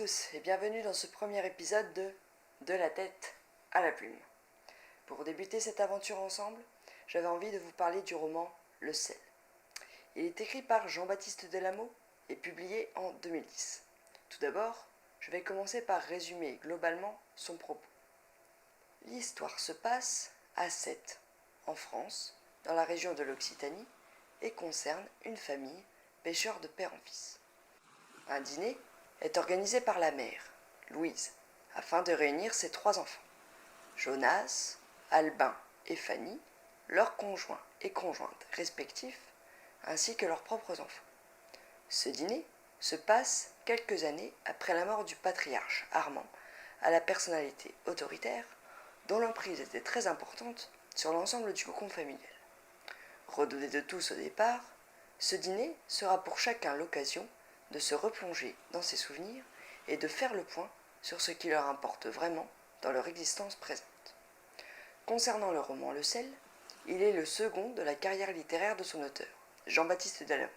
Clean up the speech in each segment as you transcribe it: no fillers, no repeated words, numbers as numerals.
tous et bienvenue dans ce premier épisode De la tête à la plume. Pour débuter cette aventure ensemble, j'avais envie de vous parler du roman Le Sel. Il est écrit par Jean-Baptiste Delamot et publié en 2010. Tout d'abord, je vais commencer par résumer globalement son propos. L'histoire se passe à Sète, en France, dans la région de l'Occitanie, et concerne une famille pêcheurs de père en fils. Un dîner est organisé par la mère, Louise, afin de réunir ses trois enfants, Jonas, Albin et Fanny, leurs conjoints et conjointes respectifs, ainsi que leurs propres enfants. Ce dîner se passe quelques années après la mort du patriarche Armand, à la personnalité autoritaire, dont l'emprise était très importante sur l'ensemble du cocon familial. Redouté de tous au départ, ce dîner sera pour chacun l'occasion de se replonger dans ses souvenirs et de faire le point sur ce qui leur importe vraiment dans leur existence présente. Concernant le roman Le Sel, il est le second de la carrière littéraire de son auteur, Jean-Baptiste Delamot.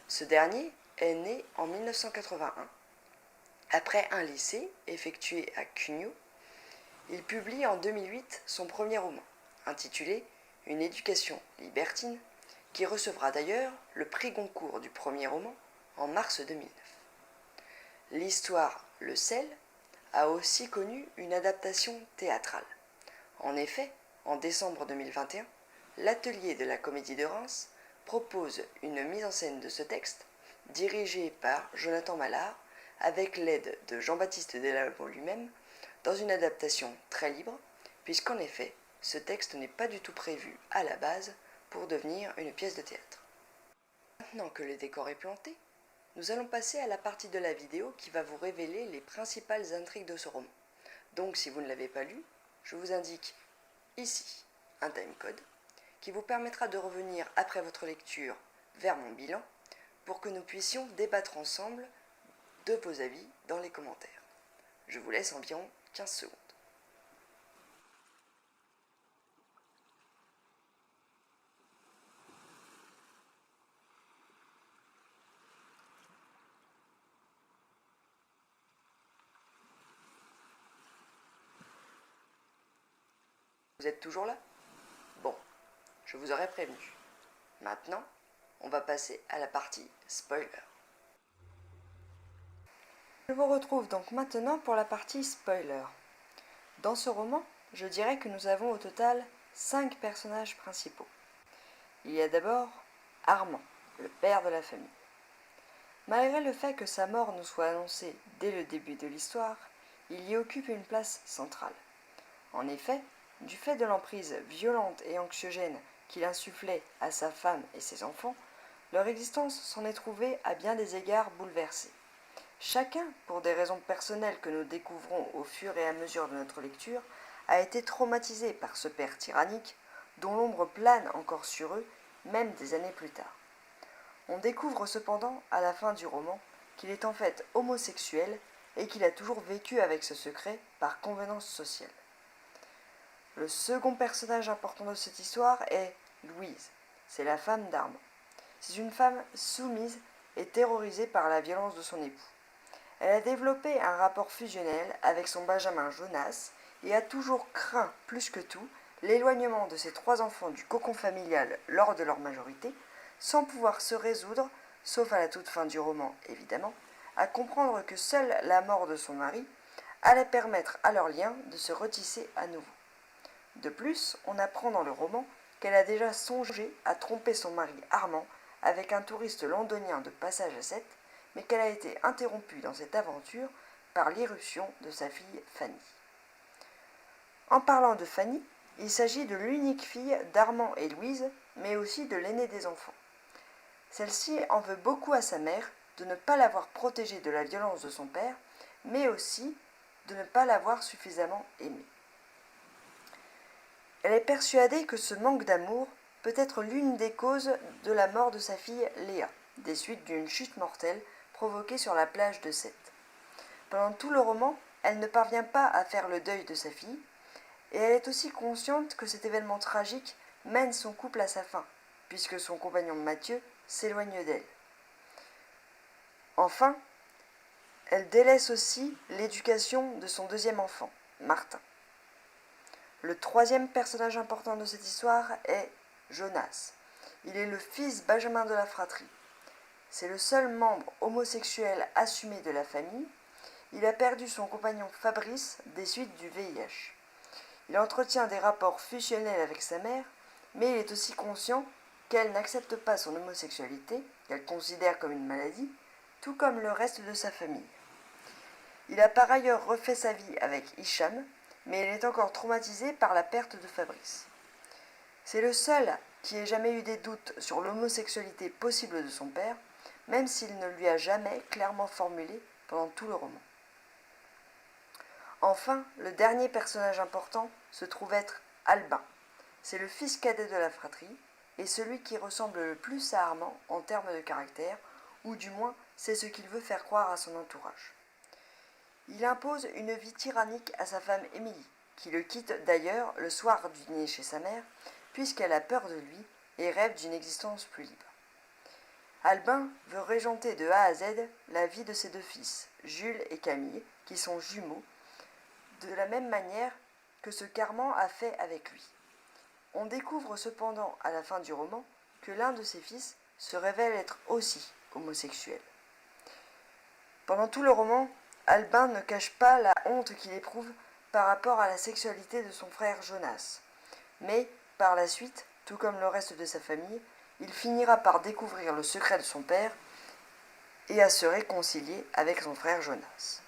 Ce dernier est né en 1981. Après un lycée effectué à Cugnaux, il publie en 2008 son premier roman, intitulé Une éducation libertine, qui recevra d'ailleurs le prix Goncourt du premier roman en mars 2009. L'histoire Le Sel a aussi connu une adaptation théâtrale. En effet, en décembre 2021, l'Atelier de la Comédie de Reims propose une mise en scène de ce texte, dirigée par Jonathan Mallard, avec l'aide de Jean-Baptiste Delamot lui-même, dans une adaptation très libre, puisqu'en effet, ce texte n'est pas du tout prévu à la base pour devenir une pièce de théâtre. Maintenant que le décor est planté, nous allons passer à la partie de la vidéo qui va vous révéler les principales intrigues de ce roman. Donc si vous ne l'avez pas lu, je vous indique ici un timecode qui vous permettra de revenir après votre lecture vers mon bilan pour que nous puissions débattre ensemble de vos avis dans les commentaires. Je vous laisse environ 15 secondes. Vous êtes toujours là? Bon, je vous aurais prévenu. Maintenant, on va passer à la partie spoiler. Je vous retrouve donc maintenant pour la partie spoiler. Dans ce roman, je dirais que nous avons au total 5 personnages principaux. Il y a d'abord Armand, le père de la famille. Malgré le fait que sa mort nous soit annoncée dès le début de l'histoire, il y occupe une place centrale. En effet, du fait de l'emprise violente et anxiogène qu'il insufflait à sa femme et ses enfants, leur existence s'en est trouvée à bien des égards bouleversée. Chacun, pour des raisons personnelles que nous découvrons au fur et à mesure de notre lecture, a été traumatisé par ce père tyrannique, dont l'ombre plane encore sur eux, même des années plus tard. On découvre cependant, à la fin du roman, qu'il est en fait homosexuel et qu'il a toujours vécu avec ce secret par convenance sociale. Le second personnage important de cette histoire est Louise. C'est la femme d'Armand. C'est une femme soumise et terrorisée par la violence de son époux. Elle a développé un rapport fusionnel avec son benjamin Jonas et a toujours craint, plus que tout, l'éloignement de ses trois enfants du cocon familial lors de leur majorité, sans pouvoir se résoudre, sauf à la toute fin du roman évidemment, à comprendre que seule la mort de son mari allait permettre à leur lien de se retisser à nouveau. De plus, on apprend dans le roman qu'elle a déjà songé à tromper son mari Armand avec un touriste londonien de passage à Sète, mais qu'elle a été interrompue dans cette aventure par l'irruption de sa fille Fanny. En parlant de Fanny, il s'agit de l'unique fille d'Armand et Louise, mais aussi de l'aîné des enfants. Celle-ci en veut beaucoup à sa mère de ne pas l'avoir protégée de la violence de son père, mais aussi de ne pas l'avoir suffisamment aimée. Elle est persuadée que ce manque d'amour peut être l'une des causes de la mort de sa fille Léa, des suites d'une chute mortelle provoquée sur la plage de Sète. Pendant tout le roman, elle ne parvient pas à faire le deuil de sa fille, et elle est aussi consciente que cet événement tragique mène son couple à sa fin, puisque son compagnon Mathieu s'éloigne d'elle. Enfin, Elle délaisse aussi l'éducation de son deuxième enfant, Martin. Le troisième personnage important de cette histoire est Jonas. Il est le fils benjamin de la fratrie. C'est le seul membre homosexuel assumé de la famille. Il a perdu son compagnon Fabrice des suites du VIH. Il entretient des rapports fusionnels avec sa mère, mais il est aussi conscient qu'elle n'accepte pas son homosexualité, qu'elle considère comme une maladie, tout comme le reste de sa famille. Il a par ailleurs refait sa vie avec Hicham, mais il est encore traumatisé par la perte de Fabrice. C'est le seul qui ait jamais eu des doutes sur l'homosexualité possible de son père, même s'il ne lui a jamais clairement formulé pendant tout le roman. Enfin, le dernier personnage important se trouve être Albin. C'est le fils cadet de la fratrie et celui qui ressemble le plus à Armand en termes de caractère, ou du moins c'est ce qu'il veut faire croire à son entourage. Il impose une vie tyrannique à sa femme Émilie, qui le quitte d'ailleurs le soir du dîner chez sa mère, puisqu'elle a peur de lui et rêve d'une existence plus libre. Albin veut régenter de A à Z la vie de ses deux fils, Jules et Camille, qui sont jumeaux, de la même manière que ce qu'Armand a fait avec lui. On découvre cependant à la fin du roman que l'un de ses fils se révèle être aussi homosexuel. Pendant tout le roman, Albin ne cache pas la honte qu'il éprouve par rapport à la sexualité de son frère Jonas. Mais, par la suite, tout comme le reste de sa famille, il finira par découvrir le secret de son père et à se réconcilier avec son frère Jonas.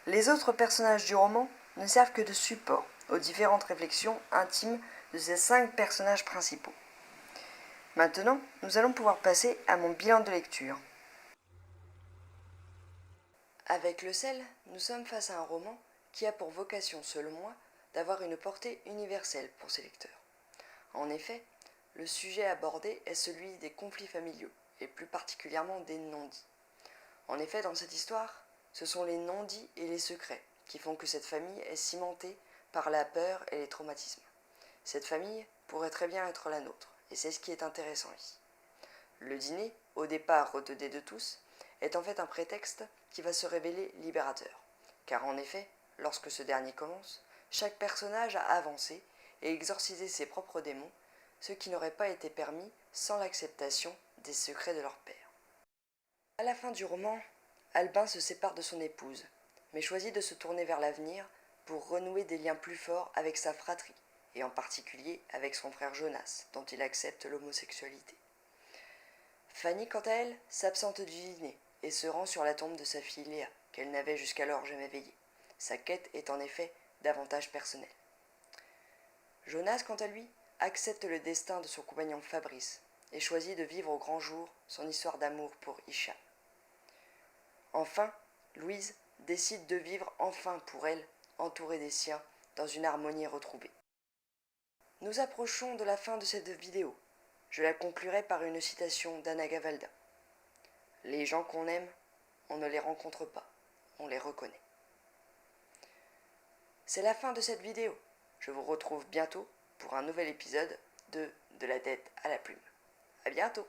Les autres personnages du roman ne servent que de support aux différentes réflexions intimes de ces 5 personnages principaux. Maintenant, nous allons pouvoir passer à mon bilan de lecture. Avec Le Sel, nous sommes face à un roman qui a pour vocation, selon moi, d'avoir une portée universelle pour ses lecteurs. En effet, le sujet abordé est celui des conflits familiaux, et plus particulièrement des non-dits. En effet, dans cette histoire, ce sont les non-dits et les secrets qui font que cette famille est cimentée par la peur et les traumatismes. Cette famille pourrait très bien être la nôtre, et c'est ce qui est intéressant ici. Le dîner, au départ redouté de tous, est en fait un prétexte qui va se révéler libérateur. Car en effet, lorsque ce dernier commence, chaque personnage a avancé et exorcisé ses propres démons, ce qui n'aurait pas été permis sans l'acceptation des secrets de leur père. À la fin du roman, Albin se sépare de son épouse, mais choisit de se tourner vers l'avenir pour renouer des liens plus forts avec sa fratrie, et en particulier avec son frère Jonas, dont il accepte l'homosexualité. Fanny, quant à elle, s'absente du dîner et se rend sur la tombe de sa fille Léa, qu'elle n'avait jusqu'alors jamais veillée. Sa quête est en effet davantage personnelle. Jonas, quant à lui, accepte le destin de son compagnon Fabrice et choisit de vivre au grand jour son histoire d'amour pour Hicham. Enfin, Louise décide de vivre enfin pour elle, entourée des siens, dans une harmonie retrouvée. Nous approchons de la fin de cette vidéo. Je la conclurai par une citation d'Anna Gavalda. Les gens qu'on aime, on ne les rencontre pas, on les reconnaît. C'est la fin de cette vidéo. Je vous retrouve bientôt pour un nouvel épisode de la tête à la plume. À bientôt.